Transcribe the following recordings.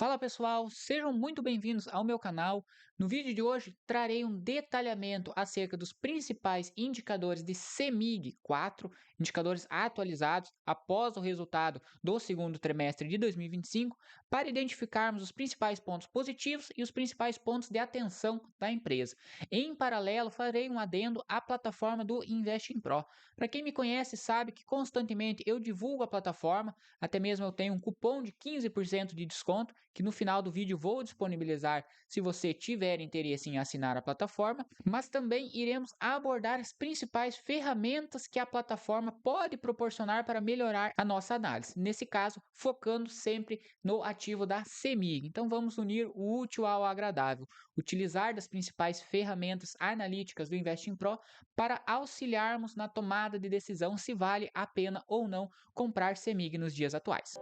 Fala pessoal, sejam muito bem-vindos ao meu canal. No vídeo de hoje trarei um detalhamento acerca dos principais indicadores de CEMIG 4, indicadores atualizados após o resultado do segundo trimestre de 2025, para identificarmos os principais pontos positivos e os principais pontos de atenção da empresa. Em paralelo, farei um adendo à plataforma do Investing Pro. Para quem me conhece sabe que constantemente eu divulgo a plataforma, até mesmo eu tenho um cupom de 15% de desconto que no final do vídeo vou disponibilizar se você tiver interesse em assinar a plataforma, mas também iremos abordar as principais ferramentas que a plataforma pode proporcionar para melhorar a nossa análise. Nesse caso, focando sempre no ativo da CEMIG. Então vamos unir o útil ao agradável, utilizar das principais ferramentas analíticas do Investing Pro para auxiliarmos na tomada de decisão se vale a pena ou não comprar CEMIG nos dias atuais.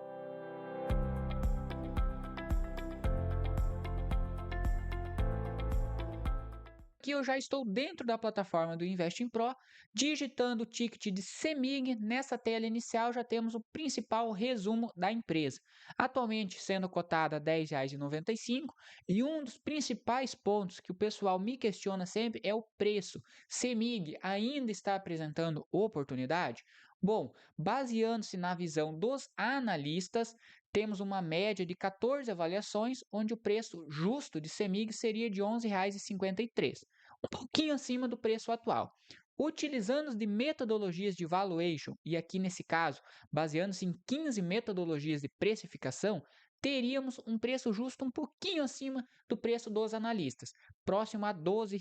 Aqui eu já estou dentro da plataforma do Investing Pro, digitando o ticket de CEMIG. Nessa tela inicial já temos o principal resumo da empresa, atualmente sendo cotada a R$ 10,95, e um dos principais pontos que o pessoal me questiona sempre é o preço. CEMIG ainda está apresentando oportunidade? Bom, baseando-se na visão dos analistas, temos uma média de 14 avaliações, onde o preço justo de CEMIG seria de R$ 11,53, um pouquinho acima do preço atual. Utilizando de metodologias de valuation, e aqui nesse caso, baseando-se em 15 metodologias de precificação, teríamos um preço justo um pouquinho acima do preço dos analistas, próximo a R$ 12.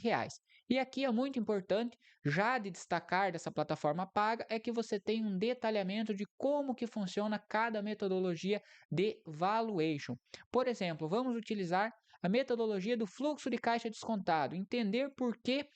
E aqui é muito importante, já de destacar dessa plataforma paga, é que você tem um detalhamento de como que funciona cada metodologia de valuation. Por exemplo, vamos utilizar a metodologia do fluxo de caixa descontado, entender por que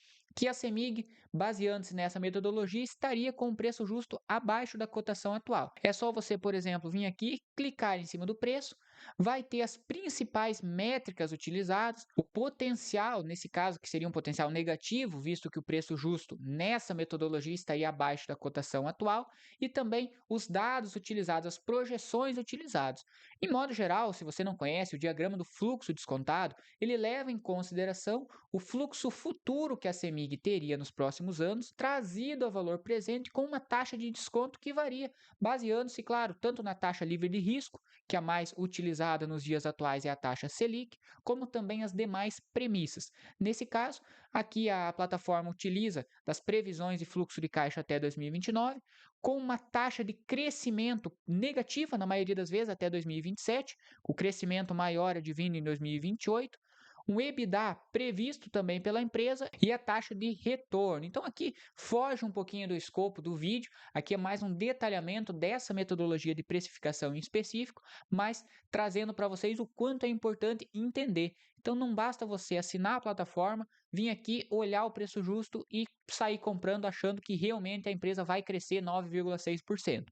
a CEMIG, baseando-se nessa metodologia, estaria com um preço justo abaixo da cotação atual. É só você, por exemplo, vir aqui, clicar em cima do preço, vai ter as principais métricas utilizadas, o potencial, nesse caso, que seria um potencial negativo, visto que o preço justo nessa metodologia estaria abaixo da cotação atual, e também os dados utilizados, as projeções utilizadas. Em modo geral, se você não conhece, o diagrama do fluxo descontado, ele leva em consideração o fluxo futuro que a CEMIG teria nos próximos anos, trazido a valor presente com uma taxa de desconto que varia, baseando-se, claro, tanto na taxa livre de risco, que é a mais utilizada nos dias atuais é a taxa Selic, como também as demais premissas. Nesse caso, aqui a plataforma utiliza das previsões de fluxo de caixa até 2029, com uma taxa de crescimento negativa, na maioria das vezes, até 2027, o crescimento maior advindo em 2028, um EBITDA previsto também pela empresa e a taxa de retorno. Então aqui foge um pouquinho do escopo do vídeo, aqui é mais um detalhamento dessa metodologia de precificação em específico, mas trazendo para vocês o quanto é importante entender. Então não basta você assinar a plataforma, vir aqui, olhar o preço justo e sair comprando achando que realmente a empresa vai crescer 9,6%.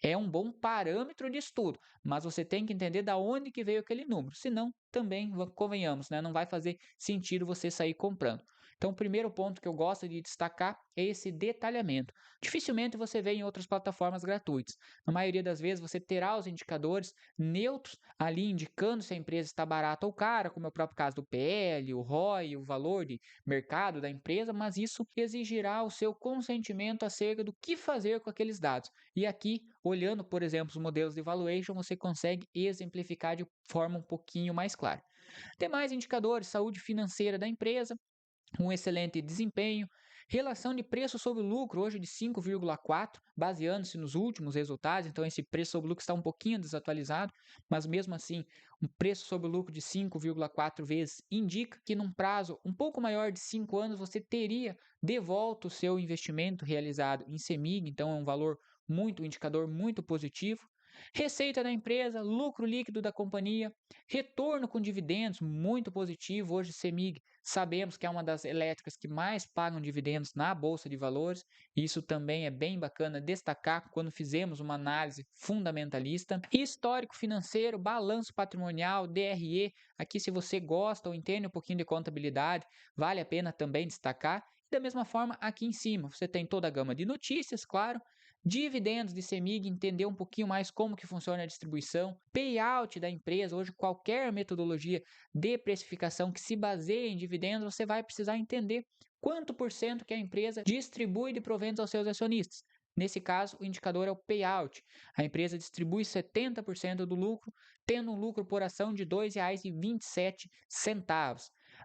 É um bom parâmetro de estudo, mas você tem que entender da onde que veio aquele número, senão também, convenhamos, né, não vai fazer sentido você sair comprando. Então, o primeiro ponto que eu gosto de destacar é esse detalhamento. Dificilmente você vê em outras plataformas gratuitas. Na maioria das vezes, você terá os indicadores neutros ali indicando se a empresa está barata ou cara, como é o próprio caso do PL, o ROI, o valor de mercado da empresa, mas isso exigirá o seu consentimento acerca do que fazer com aqueles dados. E aqui, olhando, por exemplo, os modelos de valuation, você consegue exemplificar de forma um pouquinho mais clara. Demais indicadores, saúde financeira da empresa, um excelente desempenho, relação de preço sobre lucro hoje de 5,4, baseando-se nos últimos resultados, então esse preço sobre lucro está um pouquinho desatualizado, mas mesmo assim, um preço sobre lucro de 5,4 vezes indica que num prazo um pouco maior de 5 anos você teria de volta o seu investimento realizado em CEMIG, então é um valor muito, um indicador muito positivo. Receita da empresa, lucro líquido da companhia, retorno com dividendos, muito positivo. Hoje, CEMIG, sabemos que é uma das elétricas que mais pagam dividendos na Bolsa de Valores. Isso também é bem bacana destacar quando fizemos uma análise fundamentalista. Histórico financeiro, balanço patrimonial, DRE. Aqui, se você gosta ou entende um pouquinho de contabilidade, vale a pena também destacar. Da mesma forma, aqui em cima, você tem toda a gama de notícias, claro, Dividendos de CEMIG, entender um pouquinho mais como que funciona a distribuição. Payout da empresa, hoje qualquer metodologia de precificação que se baseie em dividendos, você vai precisar entender quanto por cento que a empresa distribui de proventos aos seus acionistas. Nesse caso, o indicador é o payout. A empresa distribui 70% do lucro, tendo um lucro por ação de R$ 2,27.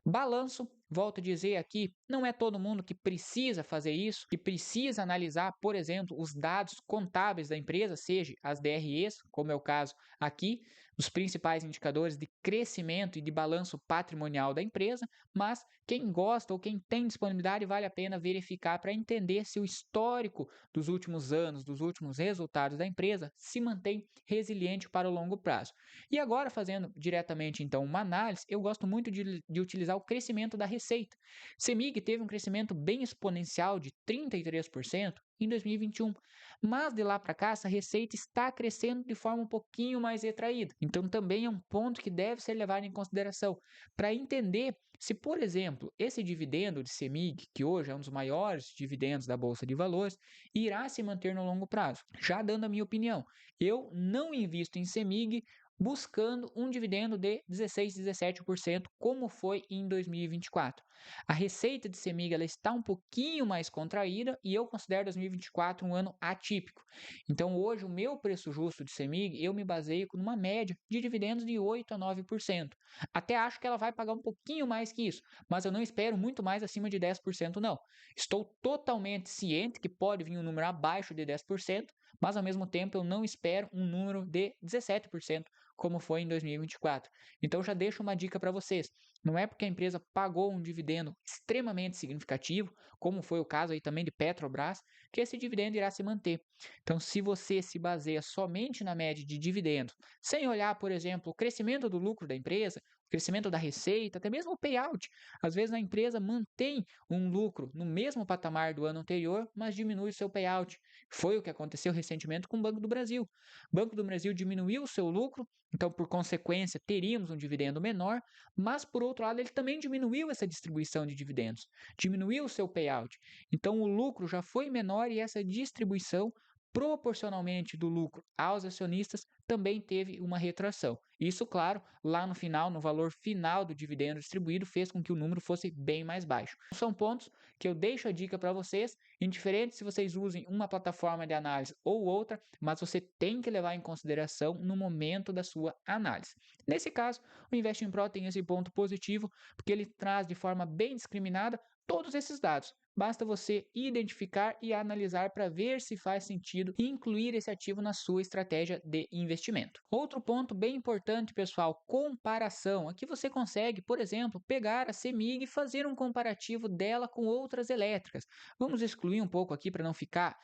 Balanço, volto a dizer aqui, não é todo mundo que precisa fazer isso, que precisa analisar, por exemplo, os dados contábeis da empresa, seja as DREs, como é o caso aqui, os principais indicadores de crescimento e de balanço patrimonial da empresa, mas quem gosta ou quem tem disponibilidade vale a pena verificar para entender se o histórico dos últimos anos, dos últimos resultados da empresa se mantém resiliente para o longo prazo. E agora, fazendo diretamente então uma análise, eu gosto muito de utilizar o crescimento da receita. CEMIG teve um crescimento bem exponencial de 33% em 2021, mas de lá para cá essa receita está crescendo de forma um pouquinho mais retraída. Então também é um ponto que deve ser levado em consideração para entender se, por exemplo, esse dividendo de CEMIG, que hoje é um dos maiores dividendos da Bolsa de Valores, irá se manter no longo prazo. Já dando a minha opinião, eu não invisto em CEMIG buscando um dividendo de 16, 17%, como foi em 2024. A receita de CEMIG ela está um pouquinho mais contraída e eu considero 2024 um ano atípico. Então, hoje, o meu preço justo de CEMIG, eu me baseio numa média de dividendos de 8 a 9%. Até acho que ela vai pagar um pouquinho mais que isso, mas eu não espero muito mais acima de 10%, não. Estou totalmente ciente que pode vir um número abaixo de 10%, mas ao mesmo tempo eu não espero um número de 17%, como foi em 2024. Então já deixo uma dica para vocês. Não é porque a empresa pagou um dividendo extremamente significativo, como foi o caso aí também de Petrobras, que esse dividendo irá se manter. Então, se você se baseia somente na média de dividendos, sem olhar, por exemplo, o crescimento do lucro da empresa, o crescimento da receita, até mesmo o payout, às vezes a empresa mantém um lucro no mesmo patamar do ano anterior, mas diminui o seu payout. Foi o que aconteceu recentemente com o Banco do Brasil. O Banco do Brasil diminuiu o seu lucro, então, por consequência, teríamos um dividendo menor, mas, por outro lado, ele também diminuiu essa distribuição de dividendos, diminuiu o seu payout. Então, o lucro já foi menor e essa distribuição, proporcionalmente do lucro aos acionistas, também teve uma retração. Isso, claro, lá no final, no valor final do dividendo distribuído, fez com que o número fosse bem mais baixo. São pontos que eu deixo a dica para vocês, indiferente se vocês usem uma plataforma de análise ou outra, mas você tem que levar em consideração no momento da sua análise. Nesse caso, o Investing Pro tem esse ponto positivo, porque ele traz de forma bem discriminada todos esses dados. Basta você identificar e analisar para ver se faz sentido incluir esse ativo na sua estratégia de investimento. Outro ponto bem importante, pessoal, comparação. Aqui você consegue, por exemplo, pegar a CEMIG e fazer um comparativo dela com outras elétricas. Vamos excluir um pouco aqui para não ficar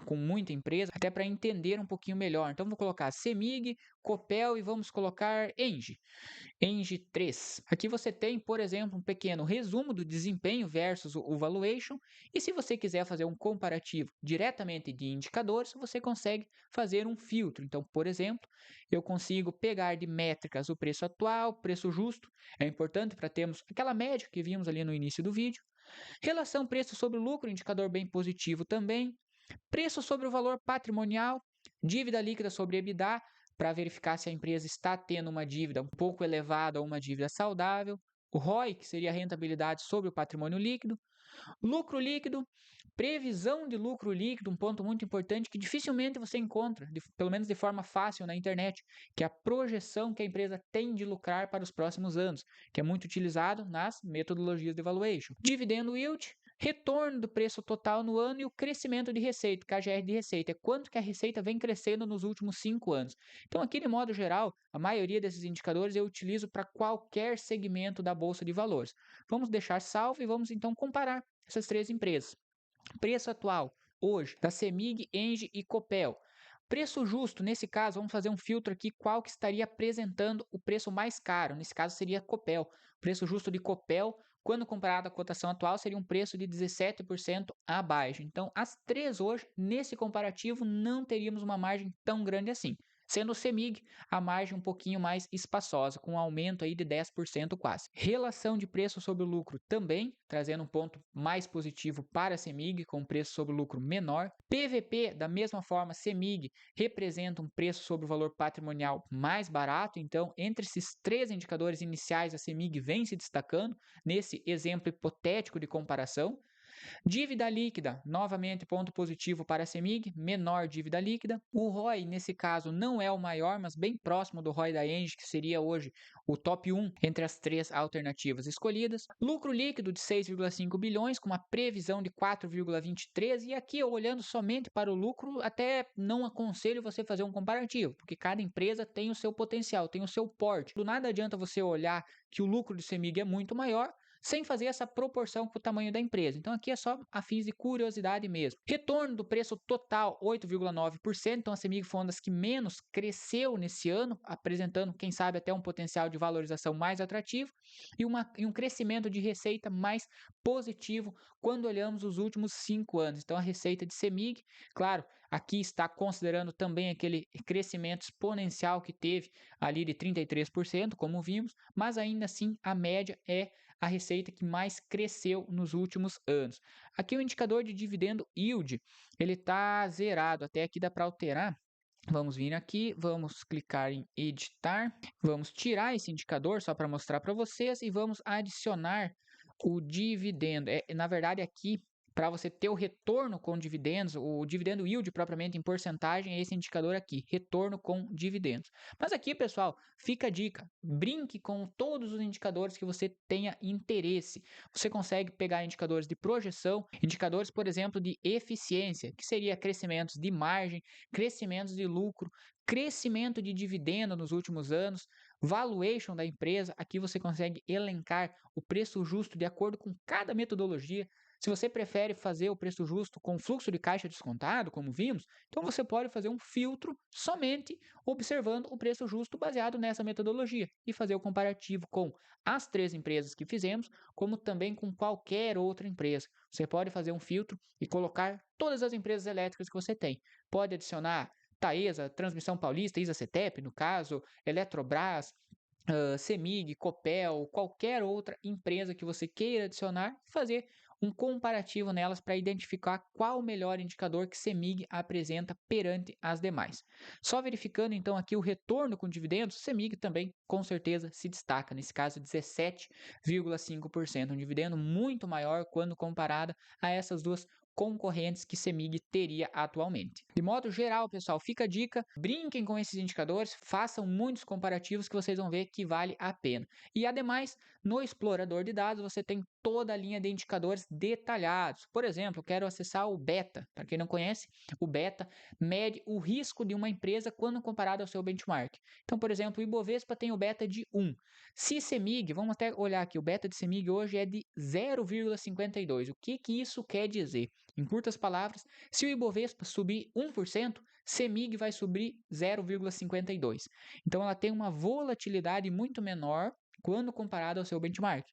com muita empresa, até para entender um pouquinho melhor. Então, vou colocar CEMIG, Copel e vamos colocar Engie. Engie 3. Aqui você tem, por exemplo, um pequeno resumo do desempenho versus o valuation. E se você quiser fazer um comparativo diretamente de indicadores, você consegue fazer um filtro. Então, por exemplo, eu consigo pegar de métricas o preço atual, preço justo. É importante para termos aquela média que vimos ali no início do vídeo. Relação preço sobre lucro, indicador bem positivo também. Preço sobre o valor patrimonial, dívida líquida sobre EBITDA, para verificar se a empresa está tendo uma dívida um pouco elevada ou uma dívida saudável. O ROI, que seria a rentabilidade sobre o patrimônio líquido. Lucro líquido, previsão de lucro líquido, um ponto muito importante que dificilmente você encontra, pelo menos de forma fácil na internet, que é a projeção que a empresa tem de lucrar para os próximos anos, que é muito utilizado nas metodologias de valuation. Dividendo yield, retorno do preço total no ano e o crescimento de receita, KGR de receita, é quanto que a receita vem crescendo nos últimos 5 anos. Então, aqui de modo geral, a maioria desses indicadores eu utilizo para qualquer segmento da Bolsa de Valores. Vamos deixar salvo e vamos então comparar essas três empresas. Preço atual, hoje, da CEMIG, Engie e Copel. Preço justo, nesse caso, vamos fazer um filtro aqui, qual que estaria apresentando o preço mais caro. Nesse caso, seria Copel. Preço justo de Copel, quando comparado à cotação atual, seria um preço de 17% abaixo. Então, as três hoje, nesse comparativo, não teríamos uma margem tão grande assim. sendo o CEMIG a margem um pouquinho mais espaçosa, com um aumento aí de 10% quase. Relação de preço sobre o lucro também, trazendo um ponto mais positivo para a CEMIG, com preço sobre o lucro menor. PVP, da mesma forma, CEMIG representa um preço sobre o valor patrimonial mais barato, então entre esses três indicadores iniciais, a CEMIG vem se destacando nesse exemplo hipotético de comparação. Dívida líquida, novamente ponto positivo para a CEMIG, menor dívida líquida. O ROI, nesse caso, não é o maior, mas bem próximo do ROI da Engie, que seria hoje o top 1 entre as três alternativas escolhidas. Lucro líquido de 6,5 bilhões, com uma previsão de 4,23. E aqui, olhando somente para o lucro, até não aconselho você fazer um comparativo, porque cada empresa tem o seu potencial, tem o seu porte. Do nada adianta você olhar que o lucro do CEMIG é muito maior, sem fazer essa proporção com o tamanho da empresa. Então aqui é só a fins de curiosidade mesmo. Retorno do preço total 8,9%, então a CEMIG foi uma das que menos cresceu nesse ano, apresentando, quem sabe, até um potencial de valorização mais atrativo e um crescimento de receita mais positivo quando olhamos os últimos 5 anos. Então a receita de CEMIG, claro, aqui está considerando também aquele crescimento exponencial que teve ali de 33%, como vimos, mas ainda assim a média é a receita que mais cresceu nos últimos anos. Aqui o indicador de dividendo yield, ele está zerado, até aqui dá para alterar. Vamos vir aqui, vamos clicar em editar, vamos tirar esse indicador só para mostrar para vocês e vamos adicionar o dividendo. Na verdade, aqui, para você ter o retorno com dividendos, o dividendo yield propriamente em porcentagem, é esse indicador aqui, retorno com dividendos. Mas aqui, pessoal, fica a dica, brinque com todos os indicadores que você tenha interesse. Você consegue pegar indicadores de projeção, indicadores, por exemplo, de eficiência, que seria crescimentos de margem, crescimentos de lucro, crescimento de dividendo nos últimos anos, valuation da empresa. Aqui você consegue elencar o preço justo de acordo com cada metodologia. Se você prefere fazer o preço justo com fluxo de caixa descontado, como vimos, então você pode fazer um filtro somente observando o preço justo baseado nessa metodologia e fazer o comparativo com as três empresas que fizemos, como também com qualquer outra empresa. Você pode fazer um filtro e colocar todas as empresas elétricas que você tem. Pode adicionar Taesa, Transmissão Paulista, ISA-CETEP, no caso, Eletrobras, CEMIG, Copel, qualquer outra empresa que você queira adicionar, fazer um comparativo nelas para identificar qual o melhor indicador que CEMIG apresenta perante as demais. Só verificando então aqui o retorno com dividendos, CEMIG também com certeza se destaca, nesse caso 17,5%, um dividendo muito maior quando comparada a essas duas concorrentes que CEMIG teria atualmente. De modo geral, pessoal, fica a dica, brinquem com esses indicadores, façam muitos comparativos que vocês vão ver que vale a pena. E ademais, no explorador de dados você tem toda a linha de indicadores detalhados. Por exemplo, quero acessar o beta. Para quem não conhece, o beta mede o risco de uma empresa quando comparado ao seu benchmark. Então, por exemplo, o Ibovespa tem o beta de 1. Se CEMIG, vamos até olhar aqui, o beta de CEMIG hoje é de 0,52. O que isso quer dizer? Em curtas palavras, se o Ibovespa subir 1%, CEMIG vai subir 0,52. Então, ela tem uma volatilidade muito menor quando comparado ao seu benchmark.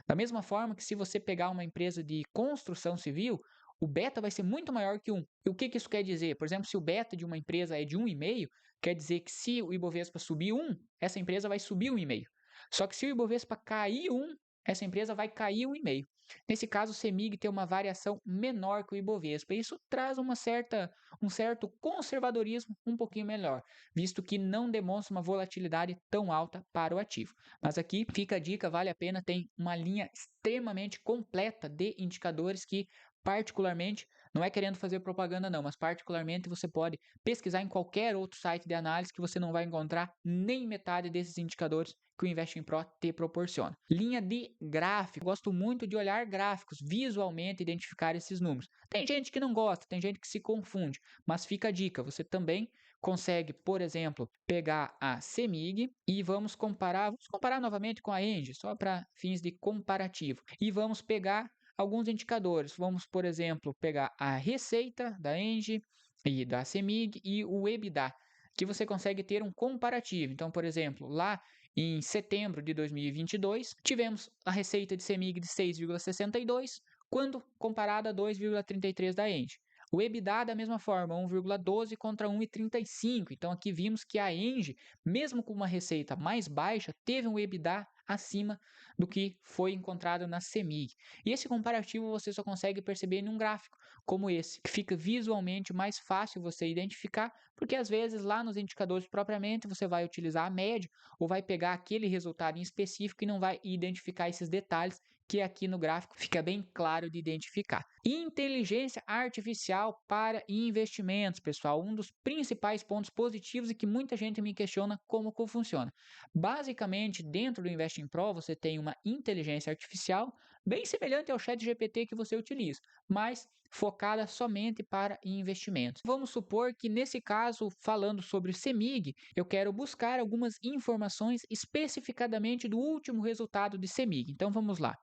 Da mesma forma que se você pegar uma empresa de construção civil, o beta vai ser muito maior que 1. E o que isso quer dizer? Por exemplo, se o beta de uma empresa é de 1,5, quer dizer que se o Ibovespa subir 1, essa empresa vai subir 1,5. Só que se o Ibovespa cair 1, essa empresa vai cair 1,5. Nesse caso, o CEMIG tem uma variação menor que o Ibovespa. Isso traz um certo conservadorismo um pouquinho melhor, visto que não demonstra uma volatilidade tão alta para o ativo. Mas aqui fica a dica, vale a pena, tem uma linha extremamente completa de indicadores que particularmente, não é querendo fazer propaganda não, mas particularmente você pode pesquisar em qualquer outro site de análise que você não vai encontrar nem metade desses indicadores que o Investing Pro te proporciona. Linha de gráfico, gosto muito de olhar gráficos, visualmente identificar esses números. Tem gente que não gosta, tem gente que se confunde, mas fica a dica, você também consegue, por exemplo, pegar a CEMIG e vamos comparar novamente com a Engie, só para fins de comparativo. E vamos pegar alguns indicadores. Vamos, por exemplo, pegar a receita da Engie e da CEMIG e o EBITDA, que você consegue ter um comparativo. Então, por exemplo, lá em setembro de 2022, tivemos a receita de CEMIG de 6,62, quando comparada a 2,33 da Engie. O EBITDA da mesma forma, 1,12 contra 1,35. Então aqui vimos que a Engie, mesmo com uma receita mais baixa, teve um EBITDA acima do que foi encontrado na CEMIG. E esse comparativo você só consegue perceber em um gráfico como esse, que fica visualmente mais fácil você identificar, porque às vezes lá nos indicadores propriamente você vai utilizar a média ou vai pegar aquele resultado em específico e não vai identificar esses detalhes que aqui no gráfico fica bem claro de identificar. Inteligência artificial para investimentos, pessoal, um dos principais pontos positivos e que muita gente me questiona como que funciona. Basicamente, dentro do Investing Pro, você tem uma inteligência artificial bem semelhante ao ChatGPT que você utiliza, mas focada somente para investimentos. Vamos supor que nesse caso, falando sobre CEMIG, eu quero buscar algumas informações especificadamente do último resultado de CEMIG. Então vamos lá.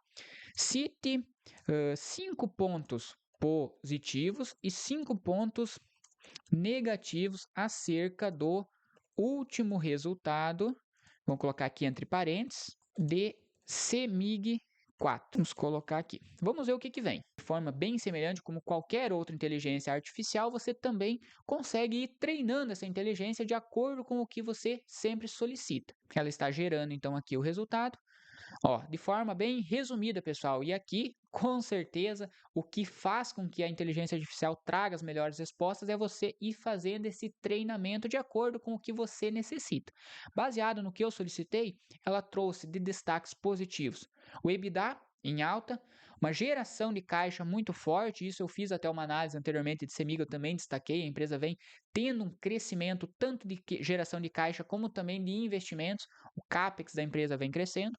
Cite 5 pontos positivos e 5 pontos negativos acerca do último resultado, vamos colocar aqui entre parênteses, de CEMIG 4. Vamos colocar aqui. Vamos ver o que vem. De forma bem semelhante como qualquer outra inteligência artificial, você também consegue ir treinando essa inteligência de acordo com o que você sempre solicita. Ela está gerando então aqui o resultado. Ó, de forma bem resumida, pessoal, e aqui, com certeza, o que faz com que a inteligência artificial traga as melhores respostas é você ir fazendo esse treinamento de acordo com o que você necessita. Baseado no que eu solicitei, ela trouxe de destaques positivos o EBITDA em alta, uma geração de caixa muito forte, isso eu fiz até uma análise anteriormente de CEMIG, eu também destaquei, a empresa vem tendo um crescimento tanto de geração de caixa como também de investimentos, o CAPEX da empresa vem crescendo.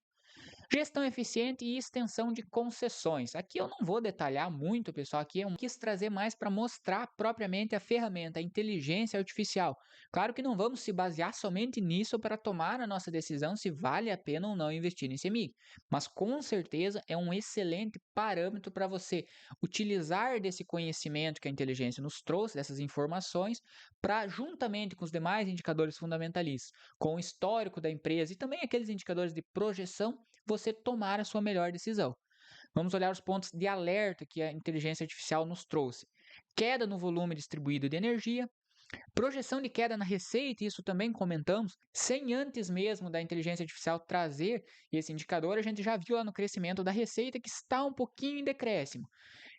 Gestão eficiente e extensão de concessões. Aqui eu não vou detalhar muito, pessoal. Aqui eu quis trazer mais para mostrar propriamente a ferramenta, a inteligência artificial. Claro que não vamos se basear somente nisso para tomar a nossa decisão se vale a pena ou não investir em CEMIG. Mas com certeza é um excelente parâmetro para você utilizar desse conhecimento que a inteligência nos trouxe, dessas informações, para, juntamente com os demais indicadores fundamentalistas, com o histórico da empresa e também aqueles indicadores de projeção, você tomar a sua melhor decisão. Vamos olhar os pontos de alerta que a inteligência artificial nos trouxe. Queda no volume distribuído de energia, projeção de queda na receita, isso também comentamos, sem antes mesmo da inteligência artificial trazer esse indicador, a gente já viu lá no crescimento da receita que está um pouquinho em decréscimo.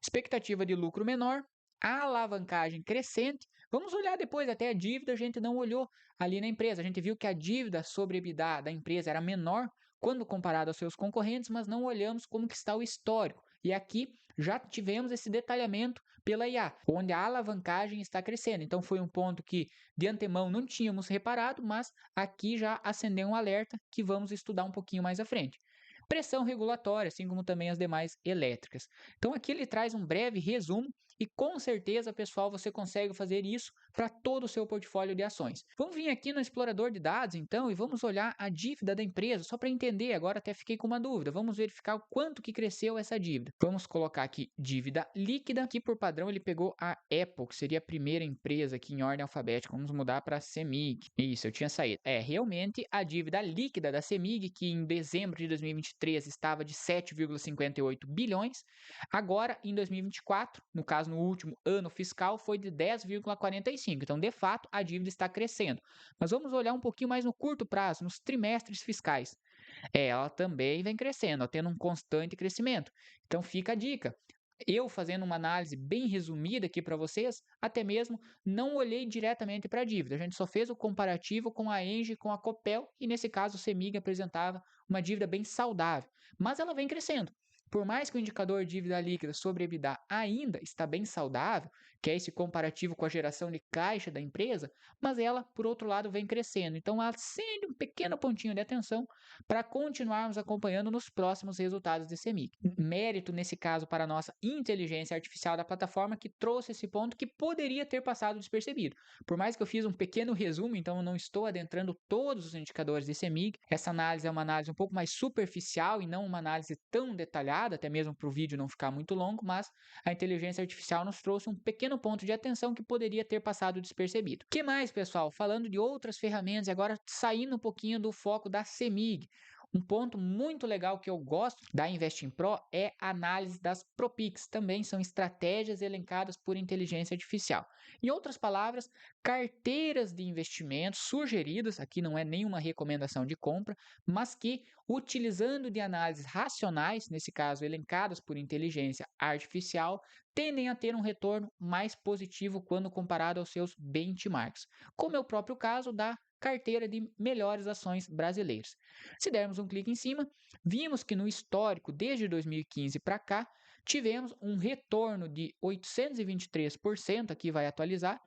Expectativa de lucro menor, alavancagem crescente. Vamos olhar depois, até a dívida a gente não olhou ali na empresa. A gente viu que a dívida sobre EBITDA da empresa era menor quando comparado aos seus concorrentes, mas não olhamos como que está o histórico. E aqui já tivemos esse detalhamento pela IA, onde a alavancagem está crescendo. Então foi um ponto que de antemão não tínhamos reparado, mas aqui já acendeu um alerta que vamos estudar um pouquinho mais à frente. Pressão regulatória, assim como também as demais elétricas. Então aqui ele traz um breve resumo e com certeza, pessoal, você consegue fazer isso para todo o seu portfólio de ações. Vamos vir aqui no explorador de dados, então, e vamos olhar a dívida da empresa, só para entender, agora até fiquei com uma dúvida. Vamos verificar o quanto que cresceu essa dívida. Vamos colocar aqui dívida líquida, que por padrão ele pegou a Apple, que seria a primeira empresa aqui em ordem alfabética. Vamos mudar para a CEMIG. Isso, eu tinha saído. Realmente a dívida líquida da CEMIG, que em dezembro de 2023 estava de 7,58 bilhões, agora em 2024, no caso no último ano fiscal, foi de 10,45. Então, de fato, a dívida está crescendo. Mas vamos olhar um pouquinho mais no curto prazo, nos trimestres fiscais. Ela também vem crescendo, ó, tendo um constante crescimento. Então, fica a dica. Eu fazendo uma análise bem resumida aqui para vocês, até mesmo não olhei diretamente para a dívida. A gente só fez o comparativo com a Engie, com a Copel, e nesse caso o CEMIG apresentava uma dívida bem saudável. Mas ela vem crescendo. Por mais que o indicador de dívida líquida sobre EBITDA ainda está bem saudável, que é esse comparativo com a geração de caixa da empresa, mas ela, por outro lado, vem crescendo. Então, acende um pequeno pontinho de atenção para continuarmos acompanhando nos próximos resultados de CEMIG. Mérito, nesse caso, para a nossa inteligência artificial da plataforma, que trouxe esse ponto que poderia ter passado despercebido. Por mais que eu fiz um pequeno resumo, então eu não estou adentrando todos os indicadores de CEMIG, essa análise é uma análise um pouco mais superficial e não uma análise tão detalhada, até mesmo para o vídeo não ficar muito longo, mas a inteligência artificial nos trouxe um pequeno ponto de atenção que poderia ter passado despercebido. O que mais, pessoal? Falando de outras ferramentas, e agora saindo um pouquinho do foco da CEMIG, Um ponto muito legal que eu gosto da Investing Pro é a análise das ProPix. Também são estratégias elencadas por inteligência artificial. Em outras palavras, carteiras de investimentos sugeridas, aqui não é nenhuma recomendação de compra, mas que, utilizando de análises racionais, nesse caso elencadas por inteligência artificial, tendem a ter um retorno mais positivo quando comparado aos seus benchmarks, como é o próprio caso da carteira de melhores ações brasileiras. Se dermos um clique em cima, vimos que no histórico, desde 2015 para cá, tivemos um retorno de 823%, aqui vai atualizar,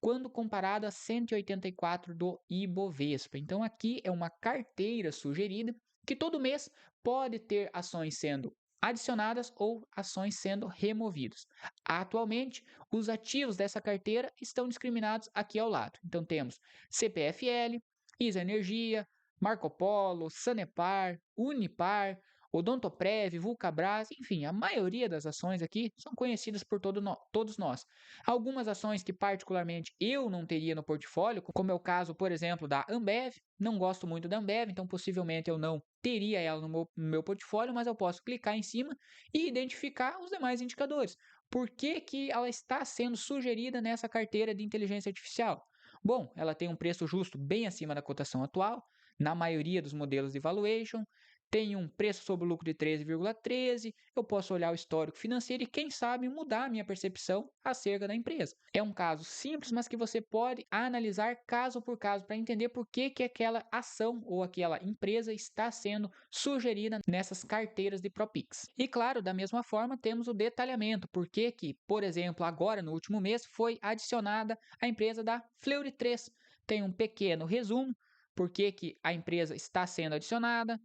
quando comparado a 184 do Ibovespa. Então aqui é uma carteira sugerida que todo mês pode ter ações sendo adicionadas ou ações sendo removidas. Atualmente, os ativos dessa carteira estão discriminados aqui ao lado. Então temos CPFL, Isa Energia, Marco Polo, Sanepar, Unipar, Odontoprev, Vulcabras, enfim, a maioria das ações aqui são conhecidas por todos nós. Algumas ações que particularmente eu não teria no portfólio, como é o caso, por exemplo, da Ambev, não gosto muito da Ambev, então possivelmente eu não teria ela no meu portfólio, mas eu posso clicar em cima e identificar os demais indicadores. Por que que ela está sendo sugerida nessa carteira de inteligência artificial? Bom, ela tem um preço justo bem acima da cotação atual, na maioria dos modelos de valuation, tem um preço sobre o lucro de 13,13, eu posso olhar o histórico financeiro e, quem sabe, mudar a minha percepção acerca da empresa. É um caso simples, mas que você pode analisar caso por caso para entender por que que aquela ação ou aquela empresa está sendo sugerida nessas carteiras de ProPix. E claro, da mesma forma, temos o detalhamento, por que que, por exemplo, agora no último mês foi adicionada a empresa da Fleury 3. Tem um pequeno resumo, por que que a empresa está sendo adicionada,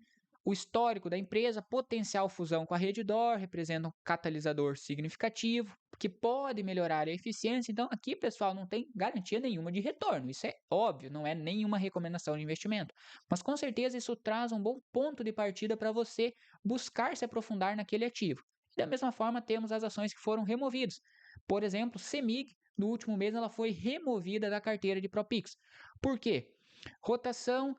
o histórico da empresa, potencial fusão com a Redditor, representa um catalisador significativo, que pode melhorar a eficiência. Então, aqui, pessoal, não tem garantia nenhuma de retorno. Isso é óbvio, não é nenhuma recomendação de investimento. Mas, com certeza, isso traz um bom ponto de partida para você buscar se aprofundar naquele ativo. E, da mesma forma, temos as ações que foram removidas. Por exemplo, CEMIG, no último mês, ela foi removida da carteira de ProPix. Por quê? Rotação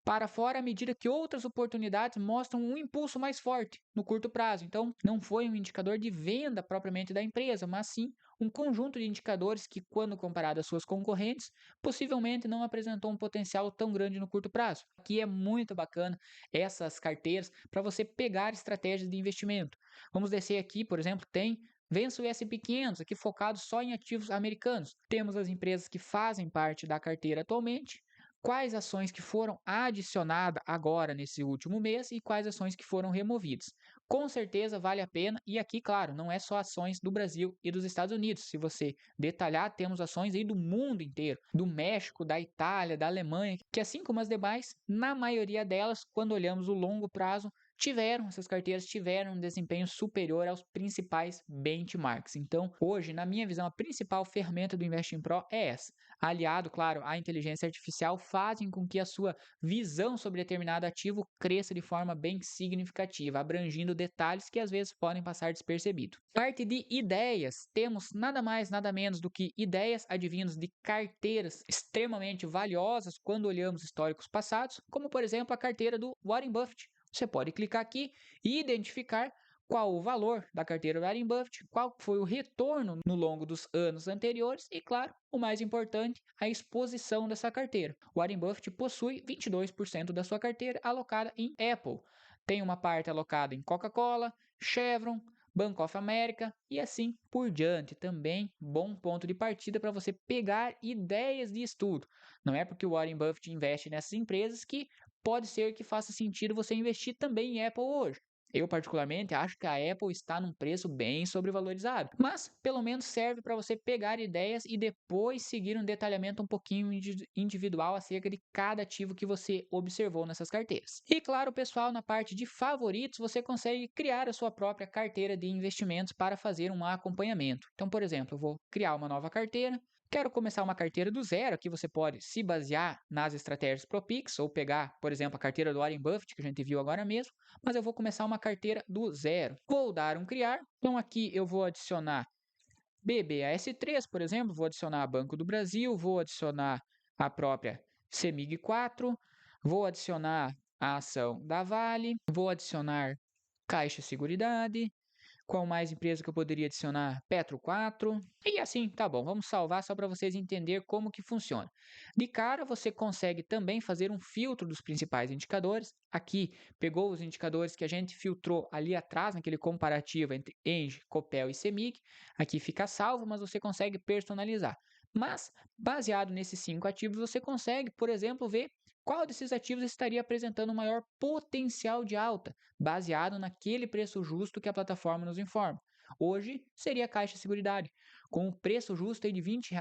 para fora à medida que outras oportunidades mostram um impulso mais forte no curto prazo. Então, não foi um indicador de venda propriamente da empresa, mas sim um conjunto de indicadores que, quando comparado às suas concorrentes, possivelmente não apresentou um potencial tão grande no curto prazo. Aqui é muito bacana essas carteiras para você pegar estratégias de investimento. Vamos descer aqui, por exemplo, tem Vença o S&P 500, aqui focado só em ativos americanos. Temos as empresas que fazem parte da carteira atualmente, quais ações que foram adicionadas agora nesse último mês e quais ações que foram removidas. Com certeza vale a pena, e aqui, claro, não é só ações do Brasil e dos Estados Unidos. Se você detalhar, temos ações aí do mundo inteiro, do México, da Itália, da Alemanha, que assim como as demais, na maioria delas, quando olhamos o longo prazo, essas carteiras tiveram um desempenho superior aos principais benchmarks. Então, hoje, na minha visão, a principal ferramenta do Investing Pro é essa, aliado, claro, à inteligência artificial, fazem com que a sua visão sobre determinado ativo cresça de forma bem significativa, abrangindo detalhes que às vezes podem passar despercebido. Parte de ideias, temos nada mais, nada menos do que ideias advindas de carteiras extremamente valiosas quando olhamos históricos passados, como por exemplo a carteira do Warren Buffett. Você pode clicar aqui e identificar qual o valor da carteira do Warren Buffett, qual foi o retorno no longo dos anos anteriores e, claro, o mais importante, a exposição dessa carteira. O Warren Buffett possui 22% da sua carteira alocada em Apple. Tem uma parte alocada em Coca-Cola, Chevron, Bank of America e assim por diante. Também bom ponto de partida para você pegar ideias de estudo. Não é porque o Warren Buffett investe nessas empresas que pode ser que faça sentido você investir também em Apple hoje. Eu, particularmente, acho que a Apple está num preço bem sobrevalorizado, mas pelo menos serve para você pegar ideias e depois seguir um detalhamento um pouquinho individual acerca de cada ativo que você observou nessas carteiras. E claro, pessoal, na parte de favoritos, você consegue criar a sua própria carteira de investimentos para fazer um acompanhamento. Então, por exemplo, eu vou criar uma nova carteira. Quero começar uma carteira do zero, aqui você pode se basear nas estratégias ProPix ou pegar, por exemplo, a carteira do Warren Buffett, que a gente viu agora mesmo, mas eu vou começar uma carteira do zero. Vou dar um criar, então aqui eu vou adicionar BBAS3, por exemplo, vou adicionar Banco do Brasil, vou adicionar a própria CEMIG 4, vou adicionar a ação da Vale, vou adicionar Caixa Seguridade. Qual mais empresa que eu poderia adicionar? Petro 4. E assim, tá bom, vamos salvar só para vocês entenderem como que funciona. De cara, você consegue também fazer um filtro dos principais indicadores. Aqui, pegou os indicadores que a gente filtrou ali atrás, naquele comparativo entre Engie, Copel e Cemig. Aqui fica salvo, mas você consegue personalizar. Mas, baseado nesses 5 ativos, você consegue, por exemplo, ver qual desses ativos estaria apresentando maior potencial de alta, baseado naquele preço justo que a plataforma nos informa. Hoje seria a Caixa Seguridade, com o preço justo aí de R$ 20,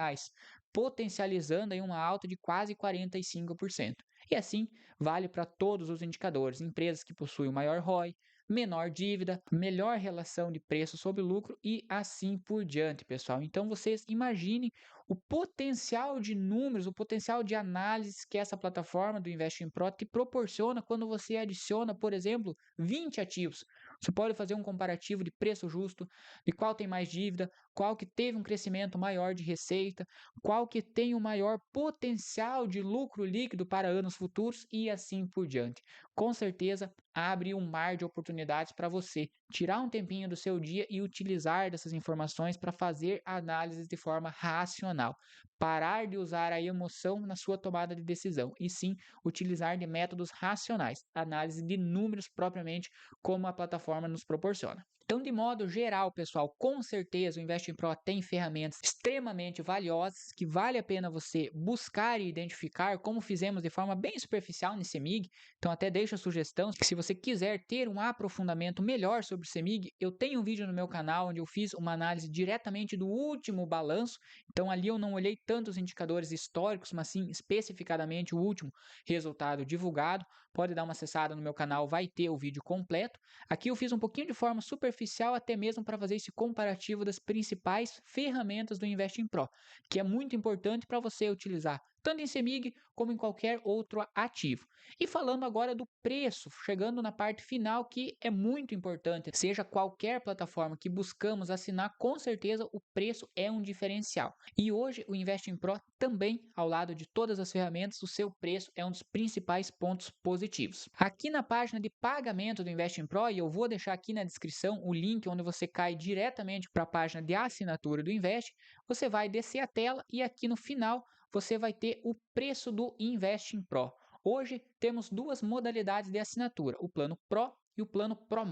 potencializando aí uma alta de quase 45%. E assim vale para todos os indicadores, empresas que possuem o maior ROI, menor dívida, melhor relação de preço sobre lucro e assim por diante, pessoal. Então vocês imaginem o potencial de números, o potencial de análise que essa plataforma do Investing Pro te proporciona quando você adiciona, por exemplo, 20 ativos. Você pode fazer um comparativo de preço justo, de qual tem mais dívida, qual que teve um crescimento maior de receita, qual que tem o maior potencial de lucro líquido para anos futuros e assim por diante. Com certeza, abre um mar de oportunidades para você tirar um tempinho do seu dia e utilizar dessas informações para fazer análises de forma racional. Parar de usar a emoção na sua tomada de decisão e sim utilizar de métodos racionais, análise de números propriamente, como a plataforma nos proporciona. Então, de modo geral, pessoal, com certeza o Investing Pro tem ferramentas extremamente valiosas que vale a pena você buscar e identificar, como fizemos de forma bem superficial no CEMIG. Então, até deixo a sugestão que se você quiser ter um aprofundamento melhor sobre o CEMIG, eu tenho um vídeo no meu canal onde eu fiz uma análise diretamente do último balanço. Então, ali eu não olhei tantos indicadores históricos, mas sim especificadamente o último resultado divulgado. Pode dar uma acessada no meu canal, vai ter o vídeo completo. Aqui eu fiz um pouquinho de forma superficial, até mesmo para fazer esse comparativo das principais ferramentas do Investing Pro, que é muito importante para você utilizar tanto em CEMIG como em qualquer outro ativo. E falando agora do preço, chegando na parte final, que é muito importante, seja qualquer plataforma que buscamos assinar, com certeza o preço é um diferencial. E hoje o Investing Pro também, ao lado de todas as ferramentas, o seu preço é um dos principais pontos positivos. Aqui na página de pagamento do Investing Pro, e eu vou deixar aqui na descrição o link onde você cai diretamente para a página de assinatura do Invest, você vai descer a tela e aqui no final você vai ter o preço do Investing Pro. Hoje temos duas modalidades de assinatura, o plano Pro e o plano Pro+.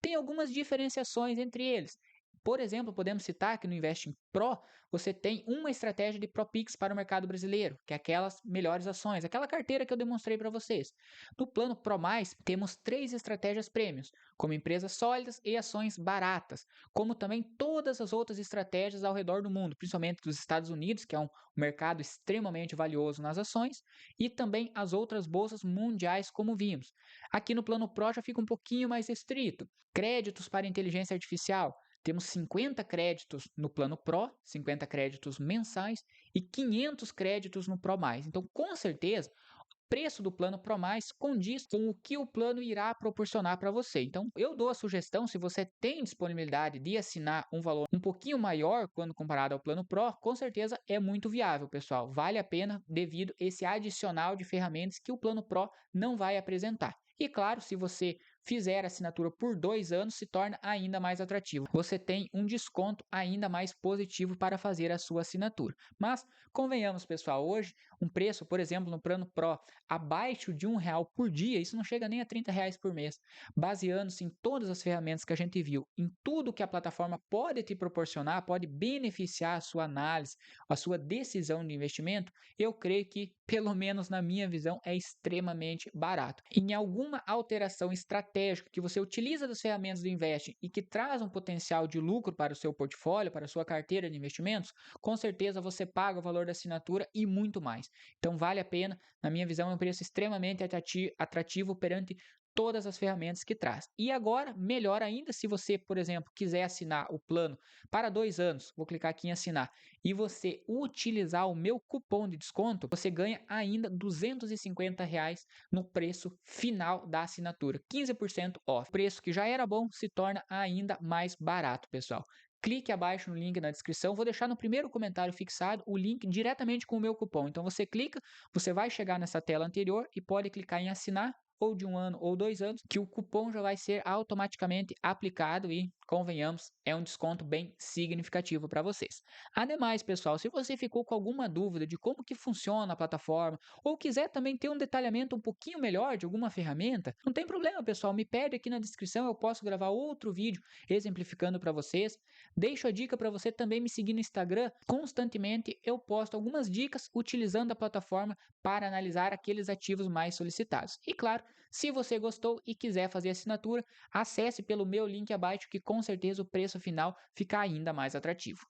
Tem algumas diferenciações entre eles. Por exemplo, podemos citar que no Investing Pro você tem uma estratégia de ProPix para o mercado brasileiro, que é aquelas melhores ações, aquela carteira que eu demonstrei para vocês. No plano Pro+, temos 3 estratégias prêmios, como empresas sólidas e ações baratas, como também todas as outras estratégias ao redor do mundo, principalmente dos Estados Unidos, que é um mercado extremamente valioso nas ações, e também as outras bolsas mundiais, como vimos. Aqui no plano Pro já fica um pouquinho mais restrito. Créditos para inteligência artificial. Temos 50 créditos no plano Pro, 50 créditos mensais e 500 créditos no Pro+. Então, com certeza, o preço do plano Pro+ condiz com o que o plano irá proporcionar para você. Então, eu dou a sugestão, se você tem disponibilidade de assinar um valor um pouquinho maior quando comparado ao plano Pro, com certeza é muito viável, pessoal. Vale a pena devido a esse adicional de ferramentas que o plano Pro não vai apresentar. E claro, se você fizer a assinatura por 2 anos, se torna ainda mais atrativo. Você tem um desconto ainda mais positivo para fazer a sua assinatura. Mas, convenhamos, pessoal, hoje um preço, por exemplo, no plano Pro, abaixo de R$ 1 por dia, isso não chega nem a R$ 30 por mês. Baseando-se em todas as ferramentas que a gente viu, em tudo que a plataforma pode te proporcionar, pode beneficiar a sua análise, a sua decisão de investimento, eu creio que, pelo menos na minha visão, é extremamente barato. Em alguma alteração estratégica que você utiliza das ferramentas do Investing e que traz um potencial de lucro para o seu portfólio, para a sua carteira de investimentos, com certeza você paga o valor da assinatura e muito mais. Então vale a pena, na minha visão, é um preço extremamente atrativo perante todas as ferramentas que traz. E agora, melhor ainda, se você, por exemplo, quiser assinar o plano para 2 anos, vou clicar aqui em assinar, e você utilizar o meu cupom de desconto, você ganha ainda R$ 250 no preço final da assinatura, 15% off. O preço que já era bom se torna ainda mais barato, pessoal. Clique abaixo no link na descrição, vou deixar no primeiro comentário fixado o link diretamente com o meu cupom. Então você clica, você vai chegar nessa tela anterior e pode clicar em assinar ou de 1 ano ou 2 anos, que o cupom já vai ser automaticamente aplicado e, convenhamos, é um desconto bem significativo para vocês. Ademais, pessoal, se você ficou com alguma dúvida de como que funciona a plataforma ou quiser também ter um detalhamento um pouquinho melhor de alguma ferramenta, não tem problema, pessoal, me pede aqui na descrição, eu posso gravar outro vídeo exemplificando para vocês. Deixo a dica para você também me seguir no Instagram. Constantemente eu posto algumas dicas utilizando a plataforma para analisar aqueles ativos mais solicitados. E claro, se você gostou e quiser fazer assinatura, acesse pelo meu link abaixo que com certeza o preço final fica ainda mais atrativo.